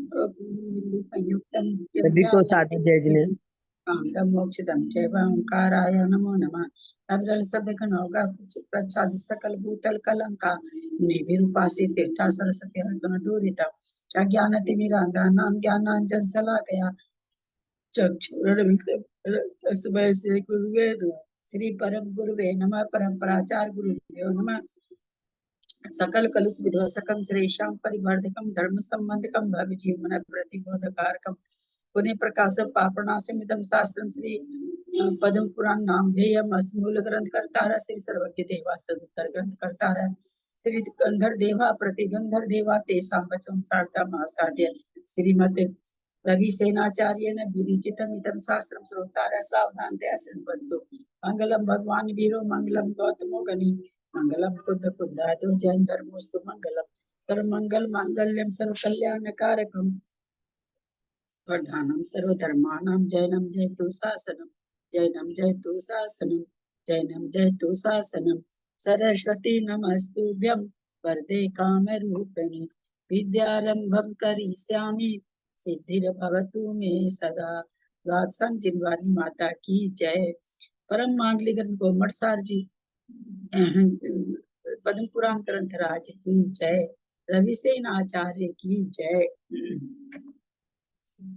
संयुक्तम तभी तो साधु भेजने। कांतम मोक्षदम चैव ओंकाराय नमो नमः। अविरल सदघन होगा प्रसाद सकल भूतल कलंका निर्विरूपासी तीर्था सरस्वती हरतन दूरिता अज्ञान तिमिरांधा नाम ज्ञानांजन सला गया चक्षुरुन्मिलितं श्री गुरुवे नमः। श्री परम गुरुवे नमः। परम्पराचार्य गुरुवे नमः। सकल कलुष विध्वंसकम श्रेषां परिवर्धकम धर्म संबंधकम भव्य जीवन प्रतिबोधकारकम पुण्य प्रकाशम पापनाशमिदं शास्त्रम श्री पद्म पुराण नामधेयम मूल ग्रंथ करता श्री सर्वज्ञ देवास्तुतर ग्रंथ करता श्री गंधर देवा प्रतिगंधर देवा तेषां वचम सार्था महासाध्य श्रीमद रवि सेनाचार्य ने विरचितम इदं शास्त्रम श्रोतार सावधानतया शृण्वन्तु। मंगलम भगवान वीरो मंगलम गौतमो गणि मंगलम बुद्ध बुद्धादो जैन धर्मोस्तु मंगलम सर्वमंगल मांगल्यम सर्वकल्याणकारकम वर्धानम सर्वधर्माणां जैनम जयतु शासनम जैनम जयतु शासनम जैनम जयतु शासनम सरस्वती नमस्तुभ्यं वरदे कामरूपिणि विद्यारंभं करिष्यामि सिद्धिर्भवतु मे सदा। राजसंग जिनवानी माता की जय। परम मांगलिक गोमटसार जी पद्म पुराण ग्रंथराज की जय। रविसेन आचार्य की जय।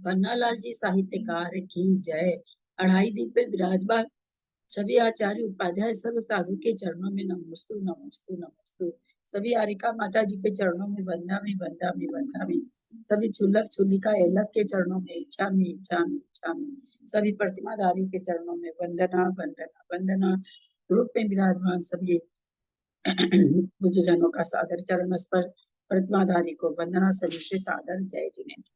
पन्नालाल जी साहित्यकार की जय। अढ़ाई दीप पे विराजमान सभी आचार्य उपाध्याय सब साधु के चरणों में नमोस्तु नमोस्तु नमोस्तु। सभी आरिका माता जी के चरणों में वंदा में वंदा में वंदा में। सभी छुल्लक छुल्लिका एलक के चरणों में इच्छा में इच्छा में इच्छा में। सभी प्रतिमाधारी के चरणों में वंदना वंदना वंदना। रूप में विराजमान सभी पूज्यजनों का सादर चरण स्पर प्रतिमाधारी को वंदना सभी से सादर जय जिनेन्द्र।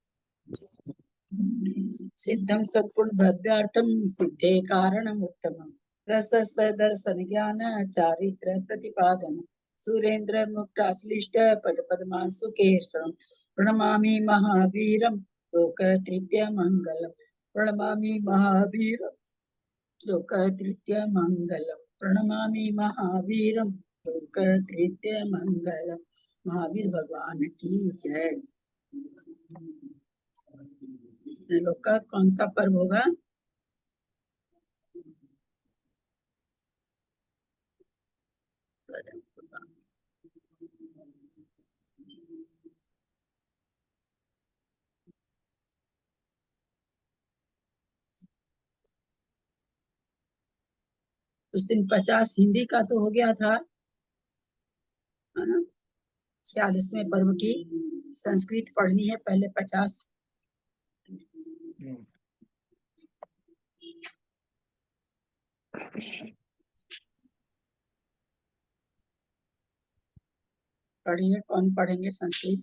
सिद्धम सत्पुर भव्यार्थम सिद्धे कारणम उत्तमम प्रशस्त दर्शन ज्ञान चारित्र प्रतिपादन सुरेंद्र मुक्ताश्लिष्ट पद पद्मांशु केशरम प्रणमामि महावीरम लोक तृतीय मंगलम प्रणमामि महावीरम लोक तृतीय मंगलम प्रणमामि महावीरम लोक तृतीय मंगलम। महावीर भगवान की जय। लोक का कौन सा पर्व होगा? उस दिन 50 हिंदी का तो हो गया था, 46वें पर्व की संस्कृत पढ़नी है पहले 50। पढ़िए, कौन पढ़ेंगे संस्कृत?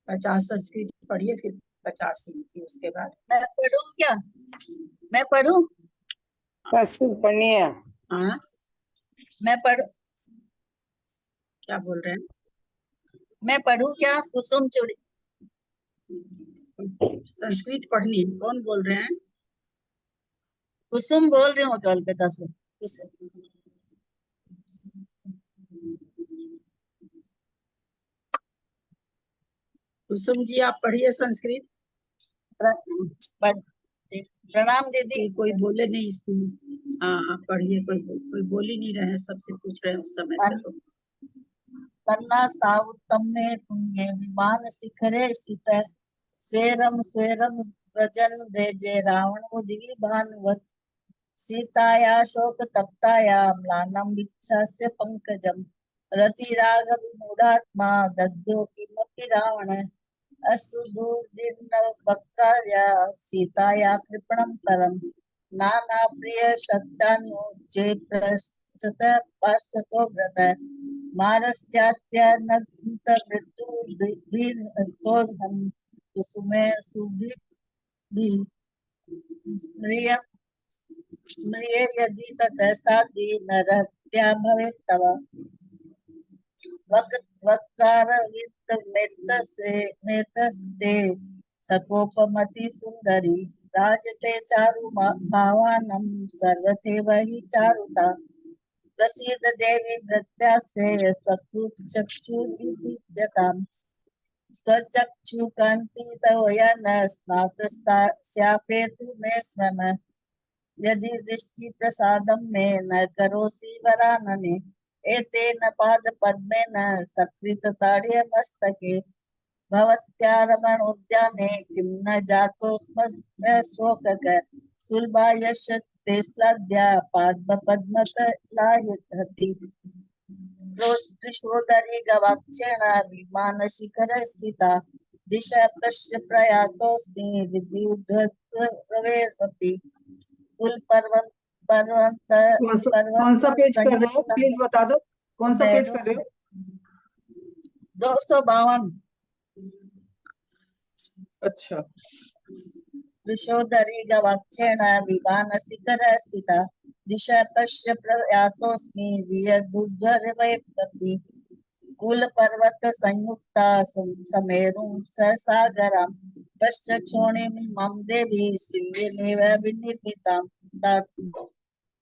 50 संस्कृत पढ़िए, फिर 50 हिंदी। उसके बाद मैं पढ़ूं क्या? मैं पढ़ूं? संस्कृत पढ़नी है। हाँ, मैं पढ़ क्या बोल रहे हैं? मैं पढ़ूं क्या? कुसुम चूड़ी संस्कृत पढ़नी है। कौन बोल रहे हैं? कुसुम बोल रही हूँ कोलकाता से। कुसुम कुसुम जी, आप पढ़िए संस्कृत। प्रणाम दीदी। कोई बोले नहीं इसमें। हाँ, आप पढ़िए। कोई बोल ही नहीं रहे हैं, सबसे पूछ रहे हैं उस समय से। तो पन्ना सावुत्तम में तुंगे विमान शिखरे स्थित स्वेरम स्वेरम व्रजन रेजे रावण उदिवि भानुवत सीताया शोक तप्ताया म्लानम भिक्षास्य पंकजम रति राग विमूढ़ात्मा दग्धो किमपि रावण अस्तु दुर्दीर्ण वक्त्राया सीताया कृपणं करम नाना प्रिय शब्दानुजे प्रस्तुत पार्श्वतो व्रत मारस्यात्यनंत मृत्युर्दीर्घोधम कुसुमे सुभी म्रिय यदि ततस्तादि नरत्या भवेत् तव वक्त्रारविंद मेतस्ते सकोपमति सुंदरी राजते चारु भावानं सर्वथैव हि चारुता प्रसीद देवी भृत्यास्ते सकृत् चक्षुर्विदित्यताम् त्वचक्षुकान्तितोयन स्नातस्यापेतु मे श्रम यदि दृष्टि प्रसादं मे न करोसि वरानने एतेन पादपद्मेन सकृतताड्य मस्तके भवत्यारमणोद्याने किं न जातोऽस्म शोकक सुलभायश ते श्लाघ्या पाद्मपद्मतलायति त्रिशोदरी गवाक्षेण विमानशिखरस्थिता दिशा पश्य प्रयातोऽस्मि विद्युद्धवेरपि कुल पर्वत पर्वत कौन सा पेज कर रहे हो? संयुक्त प्लीज बता दो कौन सा पेज कर रहे हो? 252 अच्छा, त्रिशोदरी गवाक्षेण विमानशिखरस्थिता दिशा पश्य प्रयातोऽस्मि वियदुद्धरवैपति कुलपर्वत संयुक्ता समेरुं ससागरां पश्चक्षोणीमिमां देवी सिंहेनैव विनिर्मितां तात्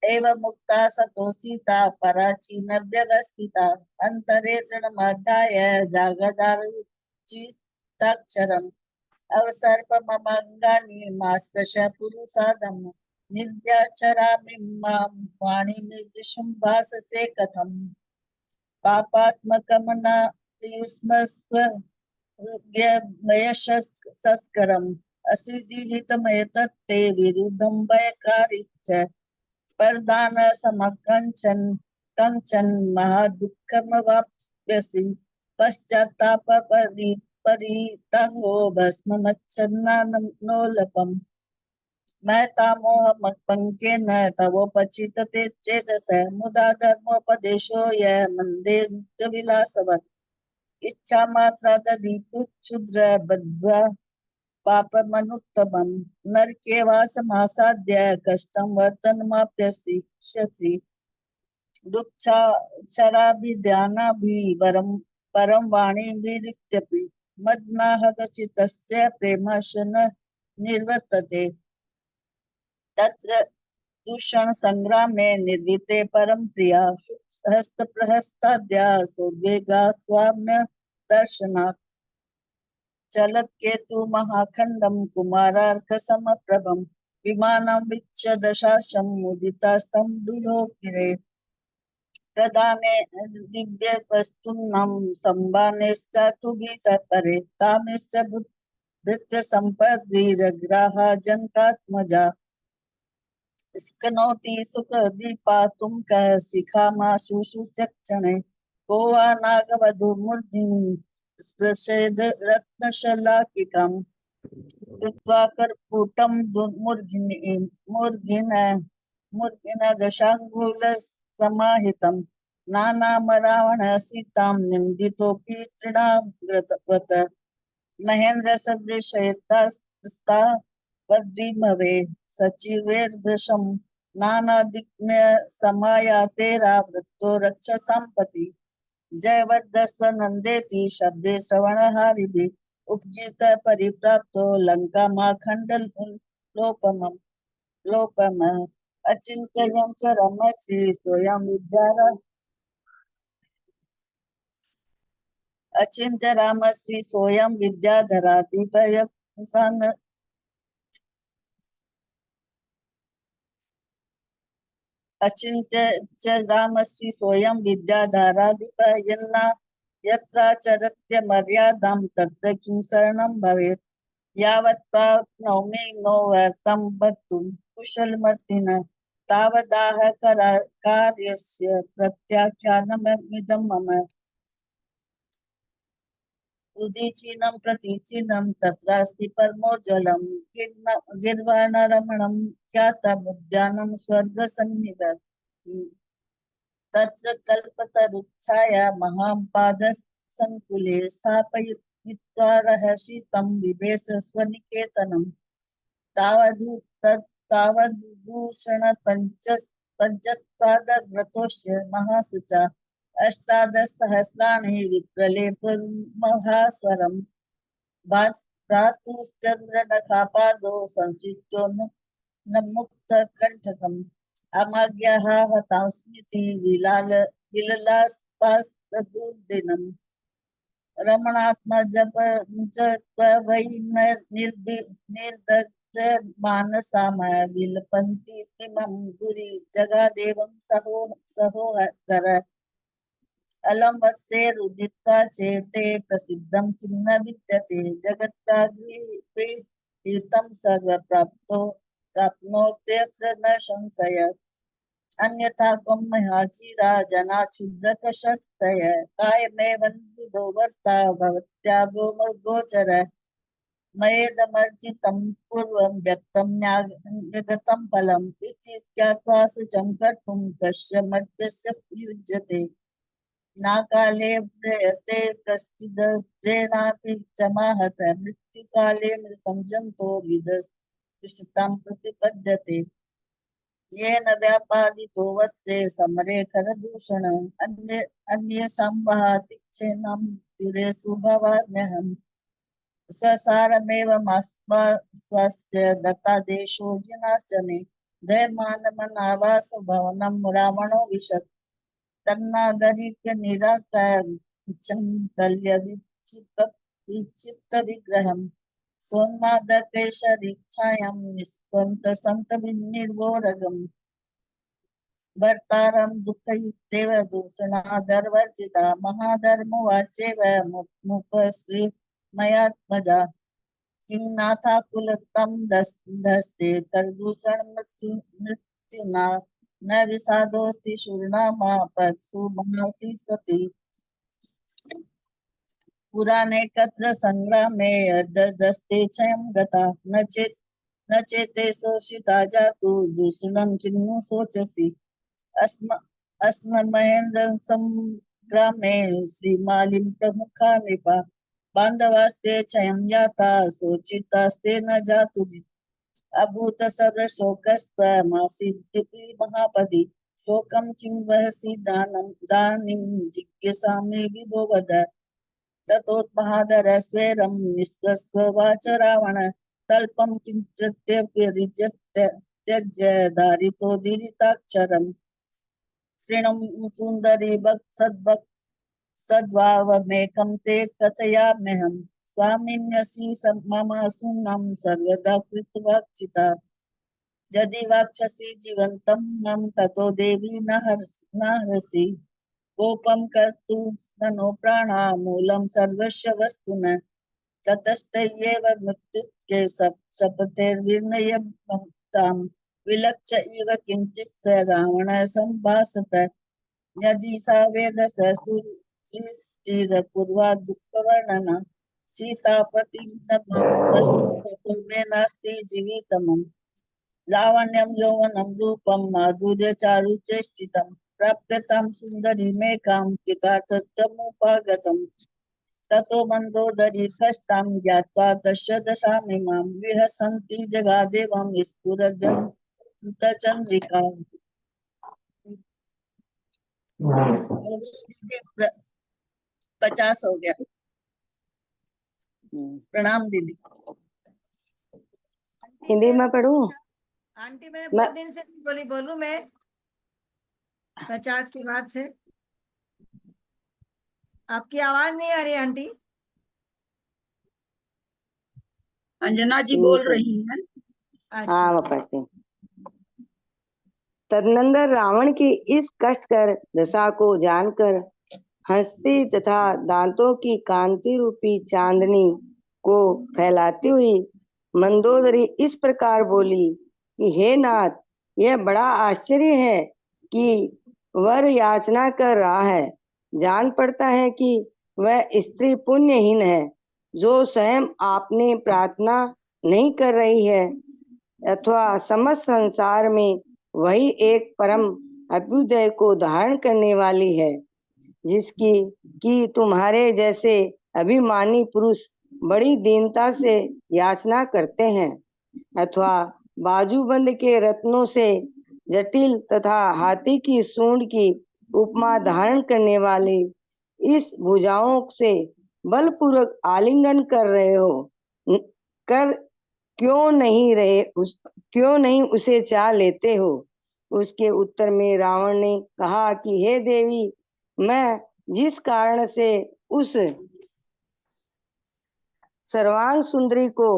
एव मुक्ता सतोषिता पराचीन व्यवस्थिता अन्तरे तृणमाध्याय जागदारुचिताक्षरम् अवसर्पमङ्गानि मास्पृश पुरुषादम् निद्याचरामि मां वाणिनिदृशं भाससे कथम् पापात्मकं न युष्मस्व यशस्करम् असिद्धिहितमयतत्ते विरुद्धं भयकारि च परदान समकञ्चन कञ्चन महादुःखमवाप्स्यसि पश्चात्ताप परितङ्गो भस्ममच्छन्नानोलपम् महतामोहपङ्केन तवोपचितते चेदस मुदा धर्मोपदेशो य मन्दे नित्यविलासवत् इच्छामात्रादधितुच्छुद्र बद्ध्वा पापमनुत्तमम् नरके वासमासाद्य कष्टं वर्तनमाप्यसिष्यसि दुःखचराभिध्यानाभिवरं परं वाणीभिरित्यपि मग्नाहतचित्तस्य प्रेमशन निर्वर्तते तत्र दूषण संग्रामे निर्विते परम प्रिया हस्तप्रहस्ताद्या सोद्वेगा स्वाम्य दर्शनात् चलत केतु महाखंडम कुमारार्क समप्रभम विमानं विच्छ दशाशं मुदितास्तं दुलोकिरे प्रदाने दिव्य वस्तूनां संबानेश्चातुभित परे तामेश्च भृत्य संपद्वीरग्राहा जनकात्मजा स्कनोति सुख दीपा तुम कह शिखामाशु सुचक्षणे को वा नागवधु मूर्धिं स्पृशेद रत्नशलाकिकं कृत्वा कर्पूटं मूर्घिन दशाङ्गुल समाहितं नानामरावण सीतां निन्दितोऽपि तृणाग्रवत् महेन्द्र सदृशयतास्ता वद्विमवे सचिवेर्भृशं नानादिग्म्य समायातेरावृत्तो रक्ष सम्पति जयवर्धस्व नन्देति शब्दे श्रवणहारिभिः उपगीत परिप्राप्तो लङ्कामाखण्डलोपमम् अचिन्त्ययं च रमश्री स्वयं विद्यारा अचिन्त्य रामश्री सोऽयं विद्याधराधिपयत्सान् अचिन्त्य च रामश्री सोऽयं विद्याधराधिपयन्ना यत्राचरत्य मर्यादां तत्र किं शरणं भवेत् यावत् प्राप्नोमि नो वर्तं वक्तुं कुशलमर्तिन तावदाह कार्यस्य प्रत्याख्यानमिदं मम उदीचीनं प्रतीचीनं तत्रास्ति परमोज्ज्वलं गिर्वाणरमणं ख्यातमुद्यानं स्वर्गसन्निधम् तत्र कल्पतरुच्छाया महापादसङ्कुले स्थापयित्वा रहसितं विवेश स्वनिकेतनम् तावदूषण पञ्चत्वादग्रतोष्य महासुचा अष्टादशसहस्राणि विप्रलेपमहास्वरम् भ्रातुश्चन्द्रनखापादो संश्रित्यो न मुक्तकण्ठकम् अमाज्ञाः हतास्मिति विललास्पास्तदुर्दिनम् रमणात्मा जप वै निर्दग्ध मानसामय विलपन्ति त्रिमं गुरि जगादेवं सहोदर अलम वत्सेरुदित्वा चेते प्रसिद्धं किं न विद्यते जगत्प्रागृहीतं प्राप्नोत्यत्र न संशय अन्यथा कम महाचिरा जना क्षुद्रकशक्तय कायमेवन्विदो वर्ता भवत्याभो गोचर मयेदमर्जितं पूर्वं व्यक्तं न्यागतं फलम् इति ज्ञात्वा शुचं कर्तुं कस्य मर्त्यस्य युज्यते नाकाले म्रियते कश्चिदग्रेणापि चमाहत मृत्युकाले मृतं जन्तो विदस्तां प्रतिपद्यते येन व्यापादितो वत्से समरे करदूषण अन्येषां वहाति क्षेनं तीरे सुभवाम्यहम् स्वसारमेवमास्मा स्वस्य दत्तादेशो जिनार्चने धैर्यमानमनावास भवनं रावणो विशत् तन्नादरिक्य निराकारं तल्य विक्षिप्त विग्रहम् सोन्मादकेशरीक्षायां निस्पन्द सन्त निर्वोरगम् भर्तारं दुःखयुक्तेव दूषणादर्वर्जिता महाधर्मो वाचेव मुपस्वी मयात्मजा किं नाथाकुलतं दस्ते करदूषण मृत्युना न विषादोऽस्ति शूर्णामापत्सु महति सति पुराणे कत्र संग्रामे दस्ते क्षयं गता न चेते शोषिता जातु दूषणं किन्नु शोचसि अस्म महेन्द्र संग्रामे श्रीमालिं प्रमुखा नृपा बान्धवास्ते क्षयं याता शोचितास्ते न जातु अभूत सर्वशोकस्त्वमासीद्यपि महापदि शोकं किं वहसि दानीं जिज्ञासामि विभो वद ततोत्महादर स्वेरं निःस्वस्ववाच रावण तल्पं किञ्चित्यज्य दारितोदीरिताक्षरम् शृणु सुन्दरी सद्भावमेकं ते कथयाम्यहम् स्वामिन्यसि मम सुन्नं सर्वदा कृतवाक्चिता यदि वाक्षसि जीवन्तं मम ततो देवी न हरसि कोपं कर्तु ननो प्राणा मूलं सर्वस्य वस्तुन ततस्तयेव मृत्युके शपथैर्विनयतां विलक्ष्य इव किञ्चित् स रावणः सम्भाषत यदि सा वेद सृष्टिरपूर्वा दुःखवर्णना सीतापतिं मे नास्ति जीवितमम् लावण्यं यौवनं रूपं माधुर्यचारुचेष्टितं प्राप्यतां सुन्दरीमेकां कृतार्थत्वमुपागतम् ततो मन्दोदरी कष्टां ज्ञात्वा तस्य दशामिमां विहसन्ति जगादेवं स्फुरदन्तचन्द्रिका 50 हो गया। प्रणाम दीदी। हिंदी में पढ़ूं? आंटी मैं बहुत दिन से बोलूं मैं 50 के बाद से आपकी आवाज नहीं आ रही आंटी। अंजना जी बोल रही हैं। हाँ मैं पढ़ती हूँ। तदनंतर रावण की इस कष्टकर दशा को जानकर हंसती तथा दांतों की कांति रूपी चांदनी को फैलाती हुई मंदोदरी इस प्रकार बोली कि हे नाथ, यह बड़ा आश्चर्य है कि वर याचना कर रहा है। जान पड़ता है कि वह स्त्री पुण्यहीन है, जो स्वयं आपने प्रार्थना नहीं कर रही है अथवा समस्त संसार में वही एक परम अभ्युदय को धारण करने वाली है, जिसकी कि तुम्हारे जैसे अभिमानी पुरुष बड़ी दीनता से याचना करते हैं, अथवा बाजूबंद के रत्नों से जटिल तथा हाथी की सूंड की उपमा धारण करने वाली इस भुजाओं से बलपूर्वक आलिंगन कर रहे हो, कर क्यों नहीं उसे चाह लेते हो। उसके उत्तर में रावण ने कहा कि हे देवी, मैं जिस कारण से उस सर्वांग सुंदरी को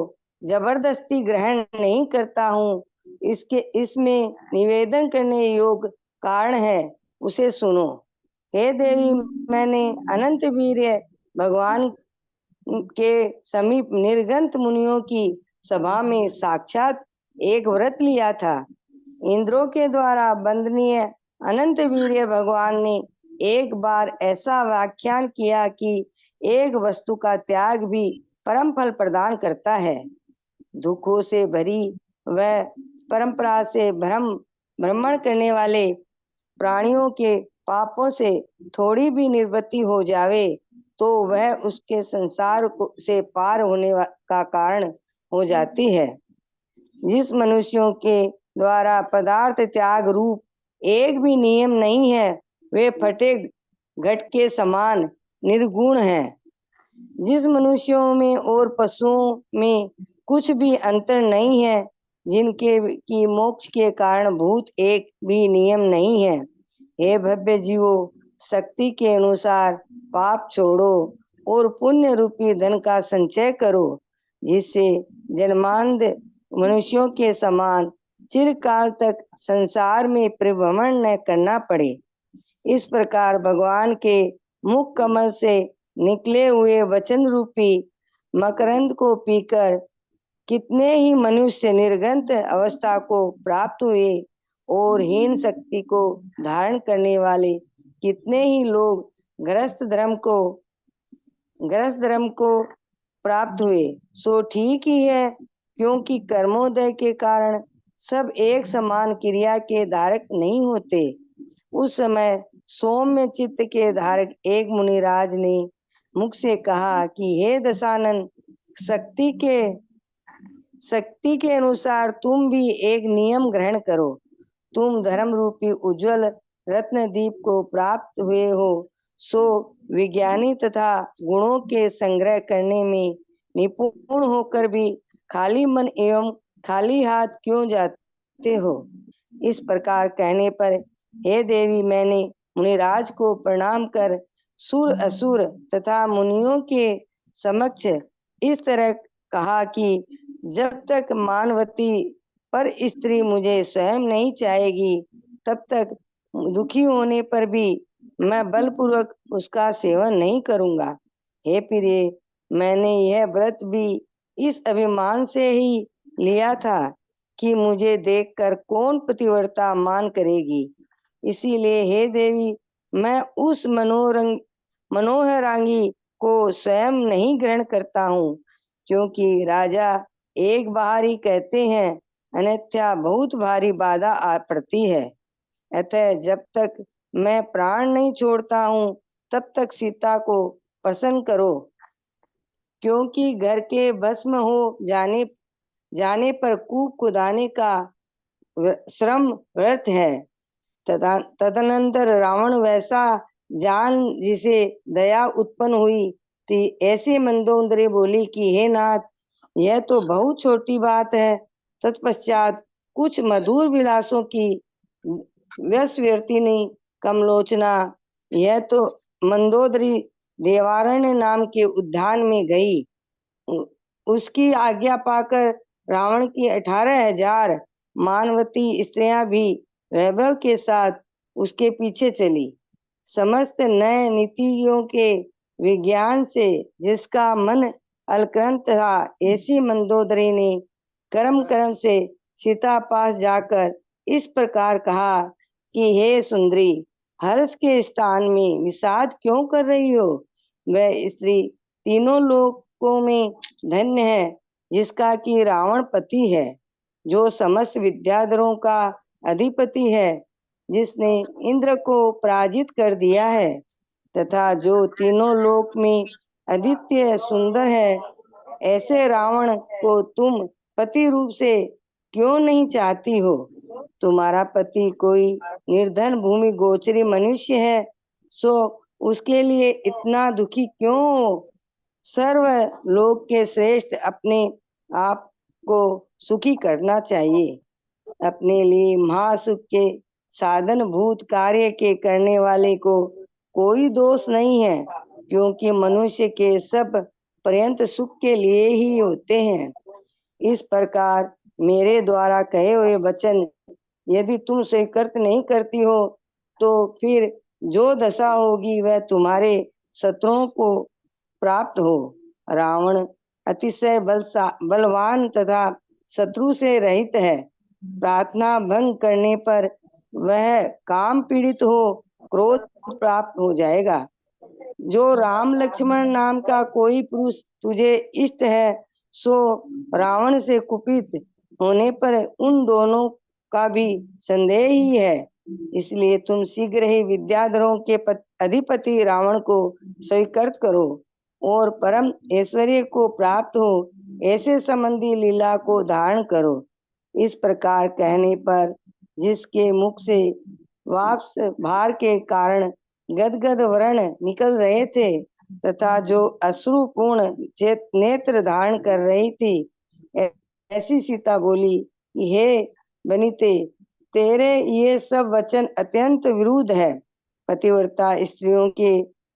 जबरदस्ती ग्रहण नहीं करता हूँ। इसमें निवेदन करने योग्य कारण है, उसे सुनो। हे देवी, मैंने अनंत वीर्य भगवान के समीप निर्गंत मुनियों की सभा में साक्षात एक व्रत लिया था। इंद्रों के द्वारा वंदनीय अनंत वीर्य भगवान ने एक बार ऐसा व्याख्यान किया कि एक वस्तु का त्याग भी परम फल प्रदान करता है। दुखों से भरी वह परंपरा से भ्रमण करने वाले प्राणियों के पापों से थोड़ी भी निवृत्ति हो जावे तो वह उसके संसार से पार होने का कारण हो जाती है। जिस मनुष्यों के द्वारा पदार्थ त्याग रूप एक भी नियम नहीं है, वे फटे घट के समान निर्गुण हैं। जिस मनुष्यों में और पशुओं में कुछ भी अंतर नहीं है, जिनके की मोक्ष के कारण भूत एक भी नियम नहीं है, हे भव्य जीवो, शक्ति के अनुसार पाप छोड़ो और पुण्य रूपी धन का संचय करो, जिससे जन्मांध मनुष्यों के समान चिरकाल तक संसार में परिभ्रमण न करना पड़े। इस प्रकार भगवान के मुख कमल से निकले हुए वचन रूपी मकरंद को पीकर कितने ही मनुष्य निर्गंत अवस्था को प्राप्त हुए और हीन शक्ति को धारण करने वाले कितने ही लोग गृहस्थ धर्म को प्राप्त हुए। सो ठीक ही है, क्योंकि कर्मोदय के कारण सब एक समान क्रिया के धारक नहीं होते। उस समय सौम्य चित्त के धारक एक मुनिराज ने मुख से कहा कि हे दशानन, शक्ति के अनुसार तुम भी एक नियम ग्रहण करो। तुम धर्म रूपी उज्जवल रत्न दीप को प्राप्त हुए हो, सो विज्ञानी तथा गुणों के संग्रह करने में निपुण होकर भी खाली मन एवं खाली हाथ क्यों जाते हो। इस प्रकार कहने पर हे देवी, मैंने मुनिराज को प्रणाम कर सुर असुर तथा मुनियों के समक्ष इस तरह कहा कि जब तक मानवती पर स्त्री मुझे स्वयं नहीं चाहेगी, तब तक दुखी होने पर भी मैं बलपूर्वक उसका सेवन नहीं करूंगा। हे प्रिय, मैंने यह व्रत भी इस अभिमान से ही लिया था कि मुझे देखकर कौन पतिव्रता मान करेगी। इसीलिए हे देवी, मैं उस मनोहरांगी को स्वयं नहीं ग्रहण करता हूँ, क्योंकि राजा एक बार ही कहते हैं, अन्यथा बहुत भारी बाधा आ पड़ती है। अतः जब तक मैं प्राण नहीं छोड़ता हूँ, तब तक सीता को प्रसन्न करो, क्योंकि घर के भस्म हो जाने पर कूप कुदाने का श्रम व्यर्थ है। तदनंतर रावण वैसा जान जिसे दया उत्पन्न हुई थी, ऐसे मंदोदरी बोली कि हे नाथ, यह तो बहुत छोटी बात है। तत्पश्चात कुछ मधुर विलासों की व्यसवर्तिनी कमलोचना, यह तो मंदोदरी देवारण्य नाम के उद्यान में गई। उसकी आज्ञा पाकर रावण की 18,000 मानवती स्त्रियां भी वैभव के साथ उसके पीछे चली। समस्त नए नीतियों के विज्ञान से जिसका मन अलक्रांत था, ऐसी मंदोदरी ने कर्म से सीता पास जाकर इस प्रकार कहा कि हे सुंदरी, हर्ष के स्थान में विषाद क्यों कर रही हो। वह स्त्री तीनों लोकों में धन्य है, जिसका कि रावण पति है, जो समस्त विद्याधरों का अधिपति है, जिसने इंद्र को पराजित कर दिया है, तथा जो तीनों लोक में अद्वितीय सुंदर है। ऐसे रावण को तुम पति रूप से क्यों नहीं चाहती हो। तुम्हारा पति कोई निर्धन भूमि गोचरी मनुष्य है, सो उसके लिए इतना दुखी क्यों हो। सर्व लोक के श्रेष्ठ अपने आप को सुखी करना चाहिए। अपने लिए महासुख के साधन भूत कार्य के करने वाले को कोई दोष नहीं है, क्योंकि मनुष्य के सब पर्यंत सुख के लिए ही होते हैं। इस प्रकार मेरे द्वारा कहे हुए वचन यदि तुम स्वीकृत नहीं करती हो तो फिर जो दशा होगी वह तुम्हारे शत्रुओं को प्राप्त हो। रावण अतिशय बलवान तथा शत्रु से रहित है। प्रार्थना भंग करने पर वह काम पीड़ित हो क्रोध प्राप्त हो जाएगा। जो राम लक्ष्मण नाम का कोई पुरुष तुझे इष्ट है सो रावण से कुपित होने पर उन दोनों का भी संदेह ही है। इसलिए तुम शीघ्र ही विद्याधरों के अधिपति रावण को स्वीकृत करो और परम ऐश्वर्य को प्राप्त हो ऐसे संबंधी लीला को धारण करो। इस प्रकार कहने पर जिसके मुख से वाष्प भार के कारण गदगद व्रण निकल रहे थे तथा जो अश्रुपूर्ण नेत्र धारण कर रही थी, ऐसी सीता बोली कि हे बनिते, तेरे ये सब वचन अत्यंत विरुद्ध है। पतिव्रता स्त्रियों के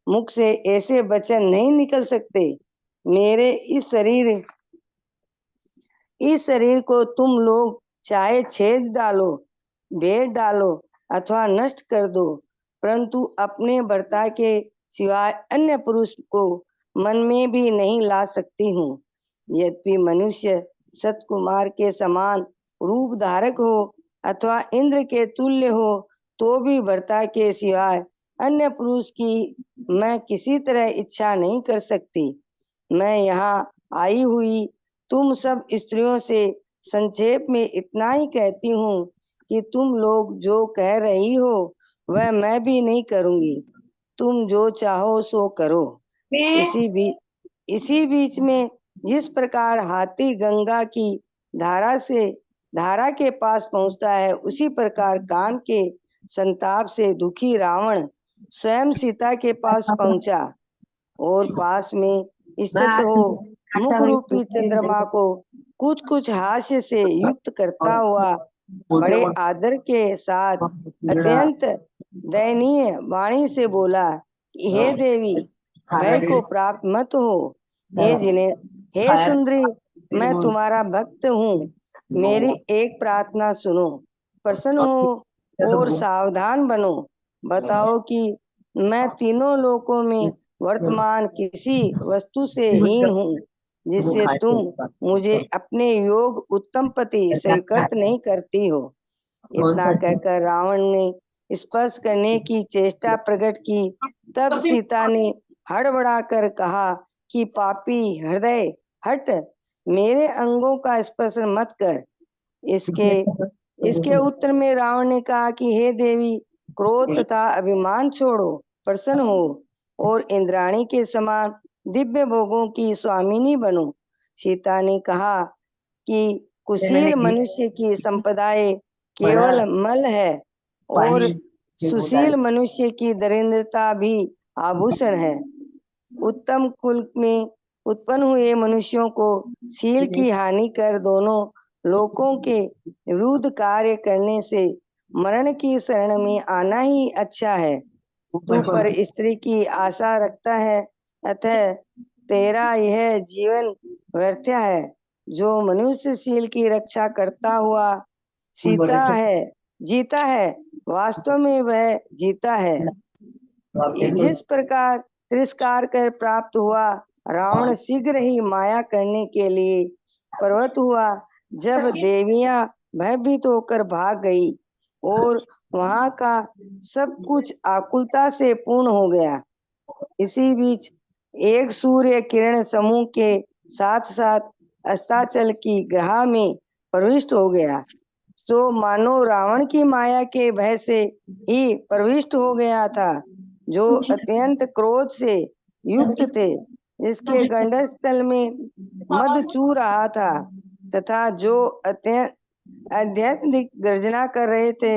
मुख से ऐसे वचन नहीं निकल सकते। मेरे इस शरीर को तुम लोग चाहे छेद डालो, भेद डालो अथवा नष्ट कर दो, परंतु अपने भर्ता के सिवाय अन्य पुरुष को मन में भी नहीं ला सकती हूँ। यद्यपि मनुष्य सतकुमार के समान रूप धारक हो अथवा इंद्र के तुल्य हो तो भी भर्ता के सिवाय अन्य पुरुष की मैं किसी तरह इच्छा नहीं कर सकती। मैं यहाँ आई हुई तुम सब स्त्रियों से संक्षेप में इतना ही कहती हूँ कि तुम लोग जो कह रही हो वह मैं भी नहीं करूँगी। तुम जो चाहो सो करो। इसी बीच में जिस प्रकार हाथी गंगा की धारा के पास पहुँचता है, उसी प्रकार काम के संताप से दुखी रावण स्वयं सीता के पास पहुँचा और पास में स्थित हो मुख रूपी चंद्रमा को कुछ कुछ हास्य से युक्त करता हुआ बड़े आदर के साथ अत्यंत दयनीय वाणी से बोला कि हे देवी, भय को प्राप्त मत हो। हे सुंदरी, मैं तुम्हारा भक्त हूँ। मेरी एक प्रार्थना सुनो, प्रसन्न हो और सावधान बनो। बताओ कि मैं तीनों लोकों में वर्तमान किसी वस्तु से हीन हूँ जिससे तुम मुझे अपने योग उत्तम पति स्वीकृत नहीं करती हो। इतना कहकर रावण ने स्पर्श करने की चेष्टा प्रकट की। तब सीता ने हड़बड़ा कर कहा कि पापी हृदय, हट, मेरे अंगों का स्पर्श मत कर। इसके उत्तर में रावण ने कहा कि हे देवी, क्रोध तथा अभिमान छोड़ो, प्रसन्न हो और इंद्राणी के समान दिव्य भोगों की स्वामिनी बनो। सीता ने कहा कि कुशील मनुष्य की संपदाएं केवल मल है और सुशील मनुष्य की दरिद्रता भी आभूषण है। उत्तम कुल में उत्पन्न हुए मनुष्यों को शील की हानि कर दोनों लोकों के विरुद्ध कार्य करने से मरण की शरण में आना ही अच्छा है। तू पर स्त्री की आशा रखता है, अतः तेरा यह जीवन व्यर्थ है। जो मनुष्य शील की रक्षा करता हुआ जीता है, वास्तव में वह जीता है। जिस प्रकार तिरस्कार कर प्राप्त हुआ, रावण शीघ्र ही माया करने के लिए प्रवृत्त हुआ। जब देवियां भयभीत होकर भाग गई और वहां का सब कुछ आकुलता से पूर्ण हो गया। इसी बीच एक सूर्य किरण समूह के साथ साथ अस्ताचल की ग्रह में प्रविष्ट हो गया। तो मानो रावण की माया के भय से ही प्रविष्ट हो गया था, जो अत्यंत क्रोध से युक्त थे, जिसके गंडस्थल में मद चू रहा था तथा जो अत्यधिक गर्जना कर रहे थे।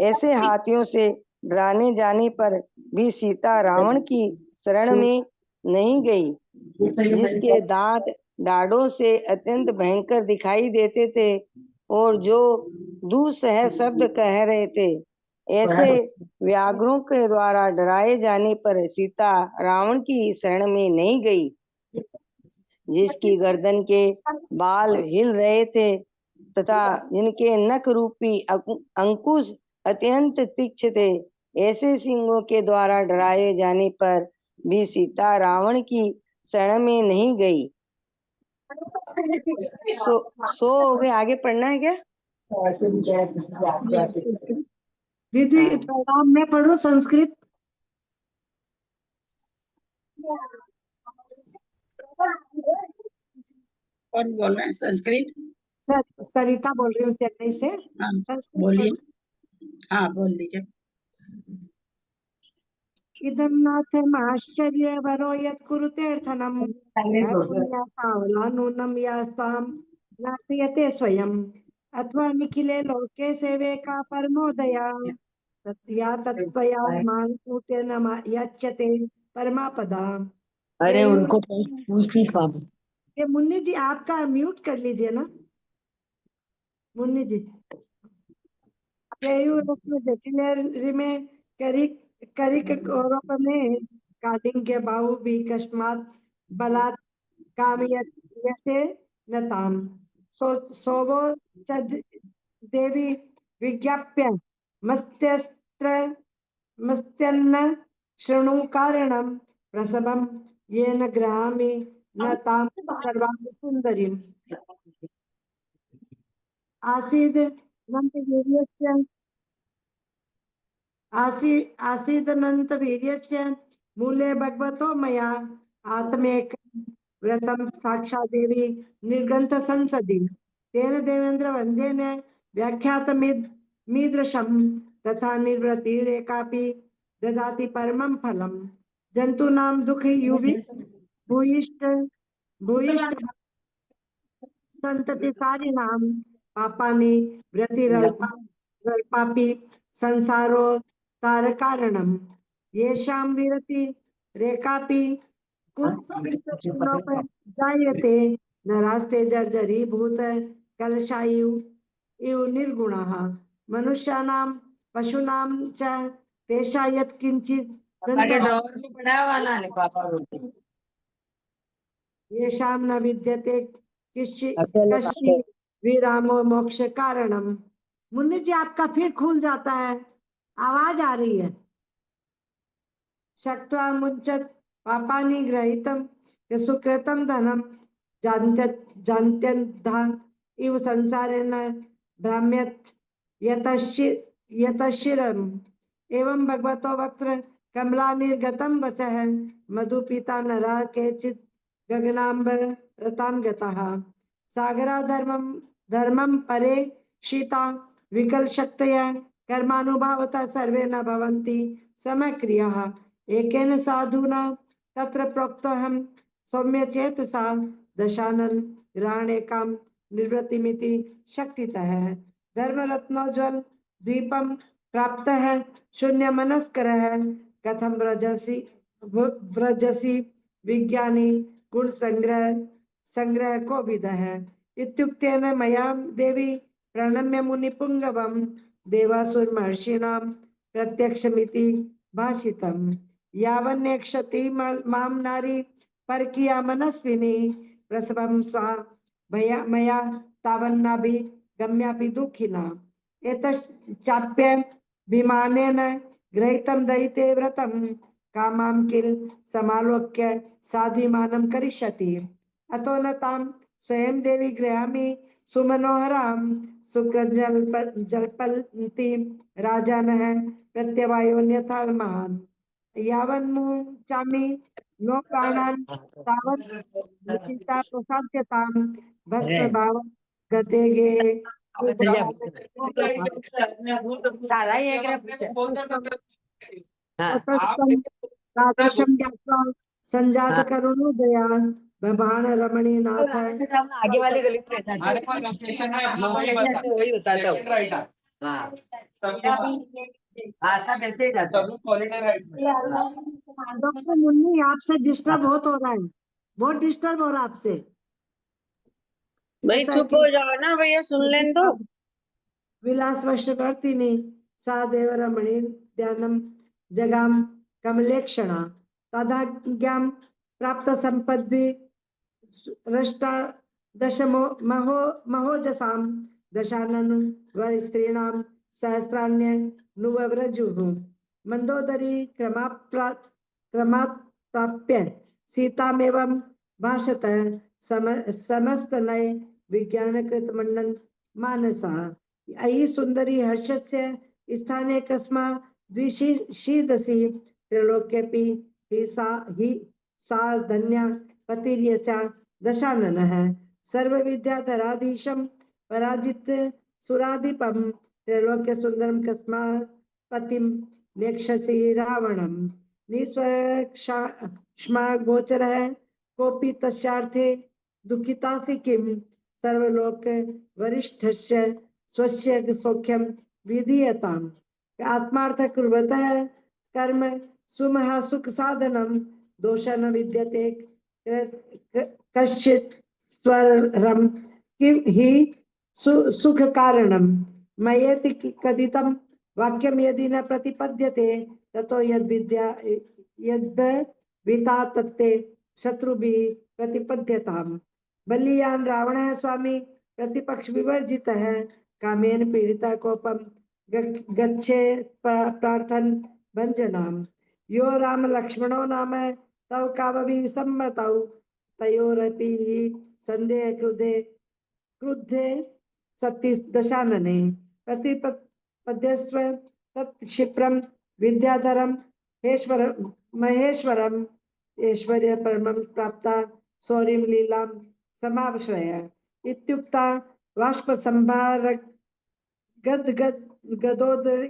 ऐसे हाथियों से डराने जाने पर भी सीता रावण की शरण में नहीं गई, जिसके दांत डाढ़ों से अत्यंत भयंकर दिखाई देते थे और जो दुस्सह शब्द कह रहे थे। ऐसे व्याघ्रों के द्वारा डराए जाने पर सीता रावण की शरण में नहीं गई। जिसकी गर्दन के बाल हिल रहे थे तथा जिनके नख रूपी अंकुश अत्यंत तीक्ष्ण थे, ऐसे सिंहों के द्वारा डराए जाने पर भी सीता रावण की शरण में नहीं गई। सो हो गए, आगे पढ़ना है क्या? दीदी प्रणाम, मैं पढ़ूं संस्कृत? कौन बोल रहा है संस्कृत? सरिता बोल रही हूँ चेन्नई से। हाँ संस्कृत बोलिए। पढ़ूं? हाँ बोल लीजिए। इदं नाथमाश्चर्य वरो यत् कुरुतेऽर्थनम् पुण्या सावला नूनं यास्तां नास्यते स्वयं अथवा निखिले लोके सेवे का परमोदया तत्या तत्त्वया मानकूटेन याच्यते परमापदा। अरे ये उनको पूछ नहीं पाऊँ। ये मुन्नी जी आपका म्यूट कर लीजिए ना, मुन्नी जी। जटिल में करिक करिक गौरव में काटिंग बाहु भी कस्मात बलात् कामयसे नताम सोवो च देवी विज्ञाप्य मस्त्यस्त्र मस्त्यन्न शृणु कारणं प्रसवं येन गृहामि न ताम सर्वां सुंदरीम् आसीद नंतवीर्यस्य आसीदनन्तवीर्यस्य मूले भगवतो मया आत्मेक व्रतं साक्षात् देवी निर्गंथ संसदि तेन देवेंद्र वंदेन व्याख्यातमीदृशं तथा निर्वृतिरेकापि ददाति परमं फलम् जंतूनां दुःखयुवि भूयिष्ठ भूयिष्ठ संततिसारिणां पापानि व्रतिरल्पापि संसारो तारकारणम् येषां विरति रेकापि कुतनोप जायते नरास्ते जर्जरीभूत कलशायु इव निर्गुणाः मनुष्याणां पशूनां च तेषा यत् किंचित् येषां न विद्यते कश्चि विरामो मोक्ष कारणम। मुन्नी जी आपका फिर खुल जाता है, आवाज आ रही है। शक्त्वा मुञ्चत् पापानि ग्रहीतं सुकृतं धनं जान्त्यन्धा इव संसारेण भ्राम्यत् यतशिरम् एवं भगवतो वक्त्र कमला निर्गतं वचः मधुपीता नरा केचित् गगनाम्ब रतां गताः सागरा धर्मं परे शीता विकल शक्तया कर्मानुभावता सर्वे न भवन्ति समक्रियाः एकेन साधुना तत्र प्रोक्तोऽहं सौम्य चेतसा दशानन ग्रहणेकां निवृत्तिमिति शक्तितः धर्मरत्नोज्वल द्वीपं प्राप्तः शून्य मनस्करः कथं व्रजसि विज्ञानी गुण संग्रह को विदः इत्युक्तेन मया देवी प्रणम्य मुनिपुंगवं देवासुर महर्षीणां प्रत्यक्षमिति भाषितम् यावन्नेक्षति मां नारी परकीया मनस्विनी प्रसवं सा मया तावन्नाभि गम्यापि दुःखिना एतच्चाप्य विमानेन गृहीतं दयिते व्रतं कामां किल समालोक्य साधिमानं करिष्यति अतो न तां स्वयं देवी गृहामि सुमनोहरां जल्पन्ति राजानः प्रत्यवायोन्यथा महान् यावन्मुचामि नो प्राणान् तावत् सीता प्रसाद्यतां भस्म भाव गते गे तादृशं ज्ञात्वा संजात करुणोदया बभाण रमणी नाथ आगे वाली गली पे रहता था। लोकेशन है लोकेशन तो वही होता था। राइट। हाँ आता वैसे ही जाता। सब कॉरिडोर राइट में। डॉक्टर मुन्नी आपसे डिस्टर्ब बहुत हो रहा है, बहुत डिस्टर्ब हो रहा है आपसे। भाई चुप हो जाओ ना भैया, सुन लें तो। विलास वशवर्तिनी सा देव रमणी ध्यानम जगाम कमलेक्षणा तदाज्ञां प्राप्त संपद्भि रष्टादशमो महो महोजसां दशानन वर स्त्रीणां सहस्राण्य नुवव्रजुः मंदोदरी क्रमात् प्राप्य सीतामेवं भाषत समस्त नय विज्ञानकृत मंडन मानसा अयि सुंदरी हर्षस्य स्थाने कस्मा द्विशीदसी त्रिलोक्यपि ही सा धन्या पतिर्यस्या दशाननः सर्वविद्याधराधीशं पराजित सुराधिपं त्रैलोक्य सुंदरम कस्मा पतिं नेक्षसि रावणं निस्वक्ष्मा गोचरः कोपि तस्यार्थे दुःखितासि किं सर्वलोक वरिष्ठस्य स्वस्य सौख्यं विधीयताम् आत्मार्थ कुर्वतः कर्म सुमहा सुख साधनम दोष न विद्यते कश्चित् स्वरम किम ही सुख कारणम मयेति कथितं वाक्यम यदि न प्रतिपद्यते ततो यद विद्या यद विता तत्ते शत्रुभिः प्रतिपद्यताम् बलियान रावणः स्वामी प्रतिपक्ष विवर्जितः कामेन पीड़िता कोपम गच्छे प्रार्थन भंजनाम यो राम लक्ष्मणो नाम तव कावभि सम्मतौ तयोरपि संदेह क्रुद्धे सती दशानने प्रतिपद्यस्व तत्क्षिप्रम विद्याधरम महेश्वरम ऐश्वर्य परमं प्राप्ता सौरीम लीलां समाश्रय इत्युक्ता वाष्प संभार गदोदर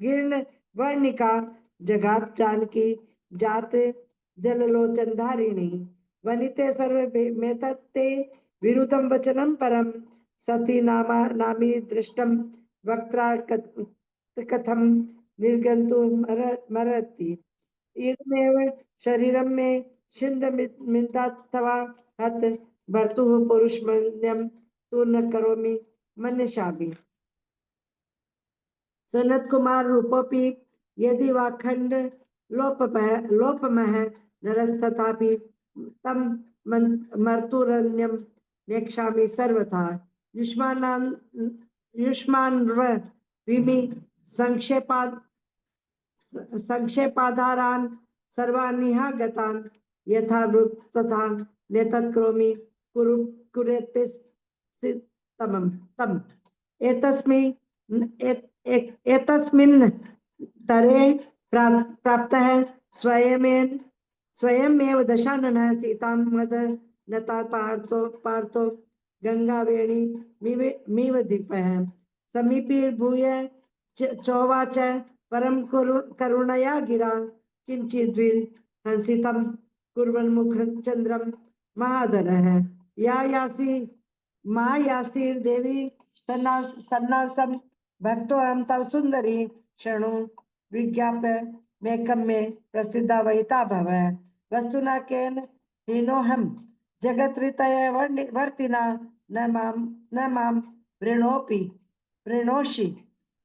गिर्ण वर्णिका जगात जानकी जात जललोचन धारिणी वनिते सर्व मेतत्ते विरुद्धं वचनं परम सती नामी दृष्टं वक्त्रा कथं निर्गन्तुं मरति इदमेव शरीरं मे छिन्द मिन्दात्वा हत भर्तुः पुरुषमन्यं तु न करोमि मन्यशामि सनत कुमार रूपोपि यदि वा खंड लोपमः नरस्तथापि तम मर्तुरन्यं नेक्षामि सर्वथा युष्मान्व विमि संक्षेपाधारान् सर्वानिहा गतान् यथा वृत्त तथा नेतत् करोमि तम एतस्मिन् तरे प्राप्तः स्वयमेव दशाननः सीतां मद नता पार्थो गंगावेणी मीव दीपः समीपीर्भूय चोवाच परम करुणया गिरा किंचिद्विर हंसितं कुर्वन् मुखं चंद्रं महाधरः या यासी देवी सन्नासम भक्तो हम तव सुंदरी क्षणु विज्ञाप्य मेकम में प्रसिद्धा वहिता भव वस्तुना केन हीनोहम जगत्रितय वर्तिना न माम वृणोषि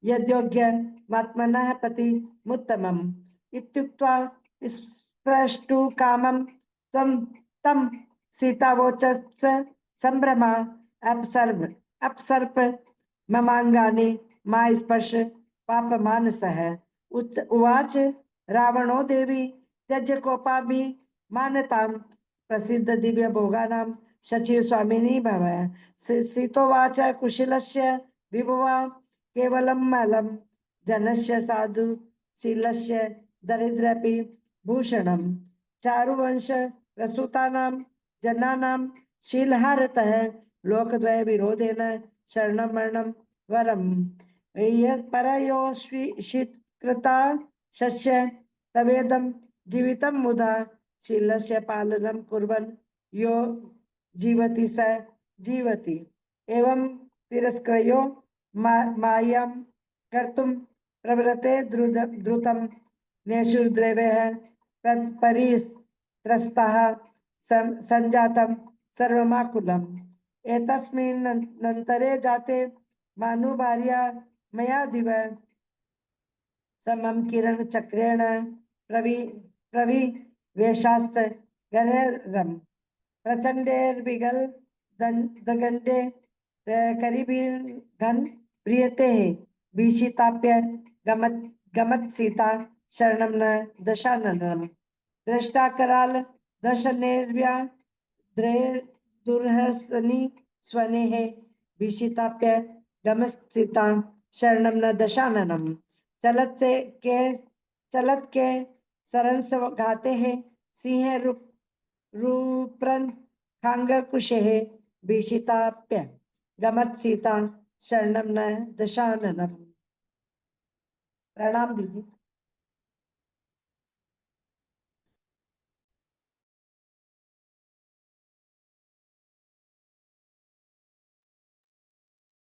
यद्योग्य मात्मनः पति मुत्तमम् इत्युक्त्वा स्पृष्टु कामं तम सीतावोचस् संभ्रमा अपसर्प ममांगानि मा स्पर्श पाप मानसः उवाच रावणो देवी त्यज कोपाभि मानतां प्रसिद्ध दिव्य भोगानां शचि स्वामिनी भव सीतोवाच कुशलस्य विभुवा केवलं मलं जनस्य साधु शीलस्य दरिद्रपि भूषणं चारुवंश प्रसूतानां जनानां शीलहारतः लोकद्वय विरोधेन शरणं मरणं वरम परयोषिकृता शस्य तवेदं जीवितं मुदा शीलस्य पालनं कुर्वन् यो जीवति स जीवति एवं तिरस्क्रयो मायां कर्तुं प्रवृत्ते द्रुतं नेषुर्देवः परित्रस्ताः संजातं सर्वमाकुलम् एतस्मिन्नन्तरे जाते मानुभार्या मया दिव समं किरण चक्रेण प्रविवेशास्त गररम् प्रचंडेर्विगल दगंडे करीबीर घन प्रियते भीषिताप्य गमत गमत सीता शरणम न दशाननम दृष्टा कराल दशनेर्व्या दुर्हसनी स्वनेहे भीषिताप्य गमस्थिता शरणम न दशाननम चलत के सरंस गाते हैं सिंह रूप्रन खांग कुशे भीषिताप्य गमत सीता शरणम न दशाननम। प्रणाम दीदी।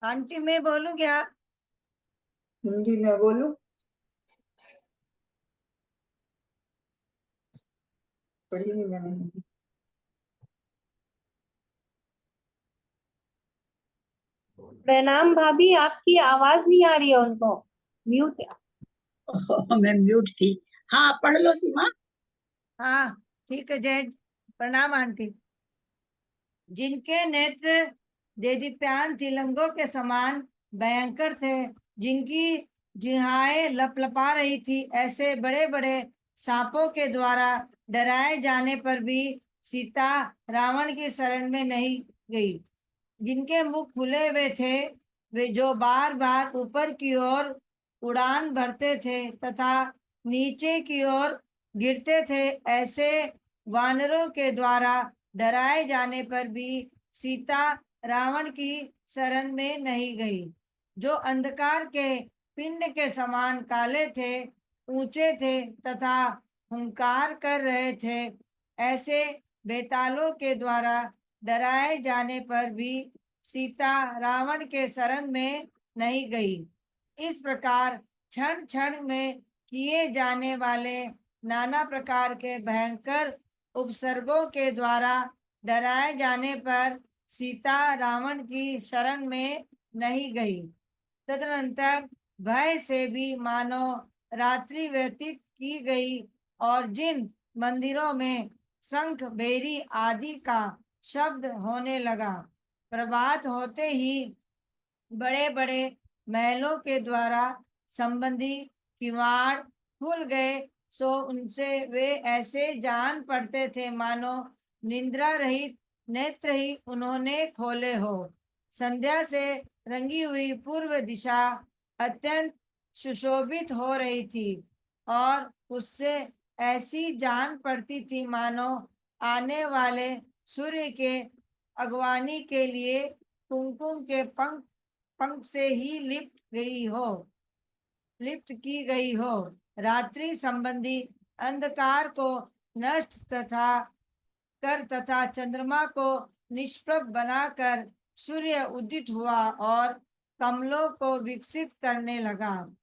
आंटी मैं बोलूं क्या? हिंदी में बोलूं? पढ़ी नहीं मैंने हिंदी। प्रणाम भाभी, आपकी आवाज नहीं आ रही है, उनको म्यूट है। मैं म्यूट थी। हाँ पढ़ लो सीमा। हाँ ठीक है जय। प्रणाम आंटी। जिनके नेत्र देदीप्यान तिलंगों के समान भयंकर थे, जिनकी जिह्वाएं लपलपा रही थी, ऐसे बड़े बड़े सांपों के द्वारा डराए जाने पर भी सीता रावण की शरण में नहीं गई। जिनके मुख खुले हुए थे, वे जो बार बार ऊपर की ओर उड़ान भरते थे तथा नीचे की ओर गिरते थे, ऐसे वानरों के द्वारा डराए जाने पर भी सीता रावण की शरण में नहीं गई। जो अंधकार के पिंड के समान काले थे, ऊंचे थे तथा हुंकार कर रहे थे, ऐसे बेतालों के द्वारा डराए जाने पर भी सीता रावण के शरण में नहीं गई। इस प्रकार क्षण क्षण में किए जाने वाले नाना प्रकार के भयंकर उपसर्गों के द्वारा डराए जाने पर सीता रावण की शरण में नहीं गई। तदनंतर भय से भी मानो रात्रि व्यतीत की गई और जिन मंदिरों में शंख बेरी आदि का शब्द होने लगा, प्रभात होते ही बड़े बड़े महलों के द्वारा संबंधी किवाड़ खुल गए, सो उनसे वे ऐसे जान पड़ते थे मानो निद्रा रहित नेत्र ही उन्होंने खोले हो। संध्या से रंगी हुई पूर्व दिशा अत्यंत सुशोभित हो रही थी और उससे ऐसी जान पड़ती थी मानो आने वाले सूर्य के अगवानी के लिए कुमकुम के पंख से ही लिप्त की गई हो। रात्रि संबंधी अंधकार को नष्ट तथा चंद्रमा को निष्प्रभ बनाकर सूर्य उदित हुआ और कमलों को विकसित करने लगा।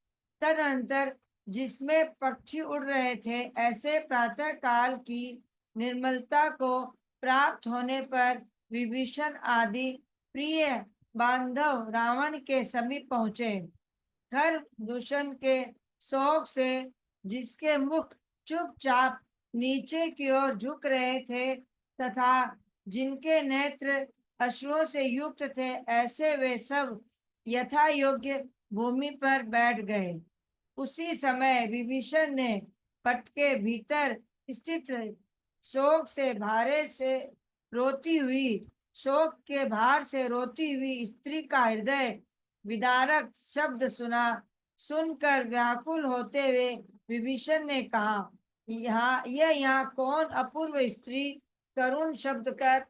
तदनंतर जिसमें पक्षी उड़ रहे थे, ऐसे प्रातः काल की निर्मलता को प्राप्त होने पर विभीषण आदि प्रिय बांधव रावण के समीप पहुंचे। खर दूषण के शोक से जिसके मुख चुपचाप नीचे की ओर झुक रहे थे तथा जिनके नेत्र अश्रुओं से युक्त थे, ऐसे वे सब यथा योग्य भूमि पर बैठ गए। उसी समय विभीषण ने पट के भीतर स्थित शोक के भार से रोती हुई स्त्री का हृदय विदारक शब्द सुनकर व्याकुल होते हुए विभीषण ने कहा, यहाँ कौन अपूर्व स्त्री करुण शब्द कर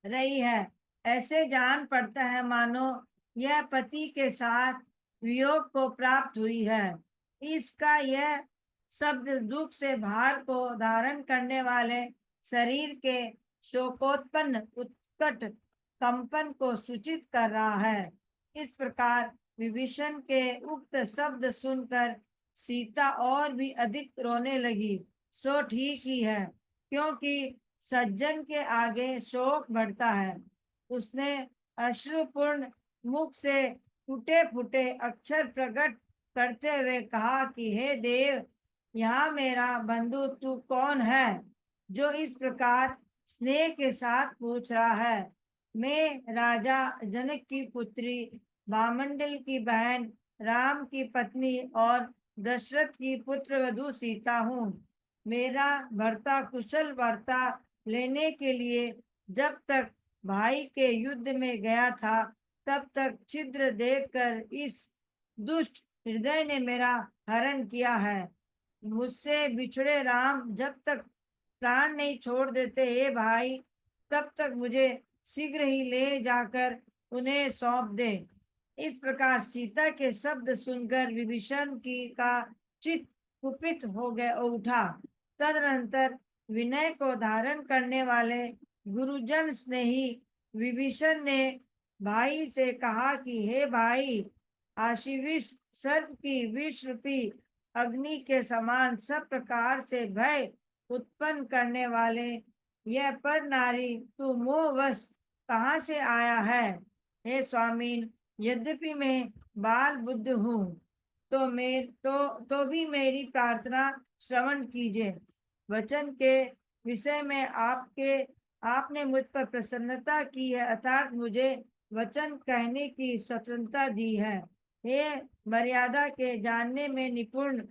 रही है? ऐसे जान पड़ता है मानो यह पति के साथ वियोग को प्राप्त हुई है। इसका यह शब्द दुख से भार को धारण करने वाले शरीर के शोकोत्पन्न उत्कट कंपन को सूचित कर रहा है। इस प्रकार विभीषण के उक्त शब्द सुनकर सीता और भी अधिक रोने लगी। सो ठीक ही है, क्योंकि सज्जन के आगे शोक बढ़ता है। उसने अश्रुपूर्ण मुख से टूटे फूटे अक्षर प्रकट करते हुए कहा कि हे देव, यहाँ मेरा बंधु तू कौन है जो इस प्रकार स्नेह के साथ पूछ रहा है। मैं राजा जनक की पुत्री, भामंडल की बहन, राम की पत्नी और दशरथ की पुत्र वधू सीता हूँ। मेरा भर्ता कुशल वार्ता लेने के लिए जब तक भाई के युद्ध में गया था, तब तक छिद्र देखकर इस दुष्ट हृदय ने मेरा हरण किया है। मुझसे बिछड़े राम जब तक प्राण नहीं छोड़ देते, हे भाई, तब तक मुझे शीघ्र ही ले जाकर उन्हें सौंप दे। इस प्रकार सीता के शब्द सुनकर विभीषण की का चित्त कुपित हो गया उठा। तदनंतर विनय को धारण करने वाले गुरुजन स्नेही विभीषण ने भाई से कहा कि हे भाई, आशीविश सर्प की विष रूपी अग्नि के समान सब प्रकार से भय उत्पन्न करने वाले यह पर नारी तू मोहवश कहाँ से आया है? हे स्वामीन, यद्यपि मैं बाल बुद्ध हूँ, तो भी मेरी प्रार्थना श्रवण कीजिए। वचन के विषय में आपने मुझ पर प्रसन्नता की है, अर्थात मुझे वचन कहने की स्वतंत्रता दी है। हे मर्यादा के जानने में निपुण